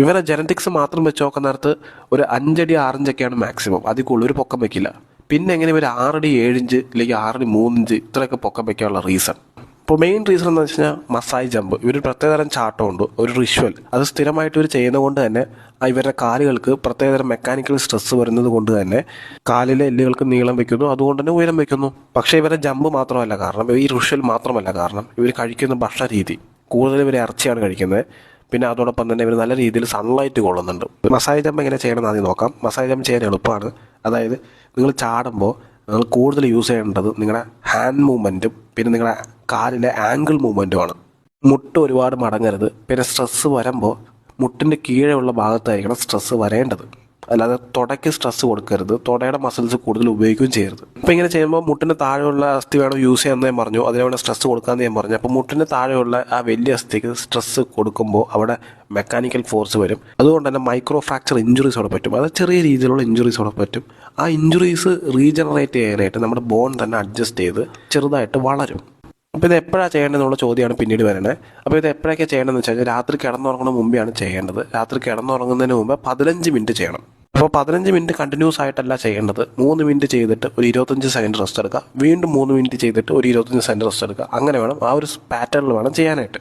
ഇവരെ ജനറ്റിക്സ് മാത്രം വെച്ച് നോക്കുന്നിടത്ത് ഒരു 5 അടി 6 ഇഞ്ചൊക്കെയാണ് മാക്സിമം, അതിൽ കൂടുതൽ ഒരു പൊക്കം വെക്കില്ല. പിന്നെ എങ്ങനെ ഇവർ 6 അടി 7 ഇഞ്ച് അല്ലെങ്കിൽ 6 അടി 3 ഇഞ്ച് ഇത്രയൊക്കെ പൊക്കം വെക്കാനുള്ള റീസൺ? ഇപ്പോൾ മെയിൻ റീസൺ എന്ന് വെച്ച് കഴിഞ്ഞാൽ മസായി ജമ്പ്. ഇവർ പ്രത്യേകതരം ചാട്ടമുണ്ട്, ഒരു റിഷ്വൽ അത് സ്ഥിരമായിട്ട് ഇവർ ചെയ്യുന്നത് കൊണ്ട് തന്നെ ഇവരുടെ കാലുകൾക്ക് പ്രത്യേകതരം മെക്കാനിക്കൽ സ്ട്രെസ് വരുന്നത് കൊണ്ട് തന്നെ കാലിലെ എല്ലുകൾക്ക് നീളം വെക്കുന്നു, അതുകൊണ്ട് തന്നെ ഉയരം വെക്കുന്നു. പക്ഷേ ഇവരുടെ ജമ്പ് മാത്രമല്ല കാരണം, ഈ റിഷ്വൽ മാത്രമല്ല കാരണം, ഇവർ കഴിക്കുന്ന ഭക്ഷണ രീതി കൂടുതൽ ഇവർ ഇറച്ചിയാണ് കഴിക്കുന്നത്. പിന്നെ അതോടൊപ്പം തന്നെ ഇവർ നല്ല രീതിയിൽ സൺലൈറ്റ് കൊള്ളുന്നുണ്ട്. മസാജ് ജമ്പ് എങ്ങനെ ചെയ്യണമെന്ന് ആദ്യം നോക്കാം. മസാജ് ജമ്പ് ചെയ്യാൻ എളുപ്പമാണ്. അതായത് നിങ്ങൾ ചാടുമ്പോൾ നിങ്ങൾ കൂടുതൽ യൂസ് ചെയ്യേണ്ടത് നിങ്ങളുടെ ഹാൻഡ് മൂവ്മെൻറ്റും പിന്നെ നിങ്ങളുടെ കാലിലെ ആംഗിൾ മൂവ്മെൻറ്റുമാണ്. മുട്ട് ഒരുപാട് മടങ്ങരുത്. പിന്നെ സ്ട്രെസ്സ് വരുമ്പോൾ മുട്ടിൻ്റെ കീഴെയുള്ള ഭാഗത്തായിരിക്കണം സ്ട്രെസ്സ് വരേണ്ടത്, അല്ലാതെ തുടയ്ക്ക് സ്ട്രെസ്സ് കൊടുക്കരുത്. തുടയുടെ മസിൽസ് കൂടുതൽ ഉപയോഗിക്കുകയും ചെയ്യരുത്. അപ്പോൾ ഇങ്ങനെ ചെയ്യുമ്പോൾ മുട്ടിന് താഴെയുള്ള അസ്ഥി വേണം യൂസ് ചെയ്യാമെന്ന് ഞാൻ പറഞ്ഞു, അതിന് വേണം സ്ട്രെസ്സ് കൊടുക്കാമെന്ന് ഞാൻ പറഞ്ഞു. അപ്പോൾ മുട്ടിന് താഴെയുള്ള ആ വലിയ അസ്ഥിക്ക് സ്ട്രെസ്സ് കൊടുക്കുമ്പോൾ അവിടെ മെക്കാനിക്കൽ ഫോഴ്സ് വരും. അതുകൊണ്ട് തന്നെ മൈക്രോ ഫ്രാക്ചർ ഇഞ്ചുറീസ് അവിടെ പറ്റും. അത് ചെറിയ രീതിയിലുള്ള ഇഞ്ചുറീസ് അവിടെ പറ്റും. ആ ഇഞ്ചുറീസ് റീജനറേറ്റ് ചെയ്യാനായിട്ട് നമ്മുടെ ബോൺ തന്നെ അഡ്ജസ്റ്റ് ചെയ്ത് ചെറുതായിട്ട് വളരും. അപ്പോൾ ഇത് എപ്പോഴാണ് ചെയ്യേണ്ടതെന്നുള്ള ചോദ്യമാണ് പിന്നീട് വരുന്നത്. അപ്പോൾ ഇത് എപ്പോഴൊക്കെ ചെയ്യേണ്ടതെന്ന് വെച്ച് കഴിഞ്ഞാൽ രാത്രി കിടന്നുറങ്ങുന്ന മുമ്പെയാണ് ചെയ്യേണ്ടത്. രാത്രി കിടന്നുറങ്ങുന്നതിന് മുമ്പ് 15 മിനിറ്റ് ചെയ്യണം. അപ്പോൾ 15 മിനിറ്റ് കണ്ടിന്യൂസ് ആയിട്ടല്ല ചെയ്യേണ്ടത്. 3 മിനിറ്റ് ചെയ്തിട്ട് ഒരു 25 സെക്കൻഡ് റെസ്റ്റ് എടുക്കുക, വീണ്ടും 3 മിനിറ്റ് ചെയ്തിട്ട് ഒരു 25 സെക്കൻഡ് റെസ്റ്റ് എടുക്കുക. അങ്ങനെ വേണം, ആ ഒരു പാറ്റേണിൽ വേണം ചെയ്യാനായിട്ട്.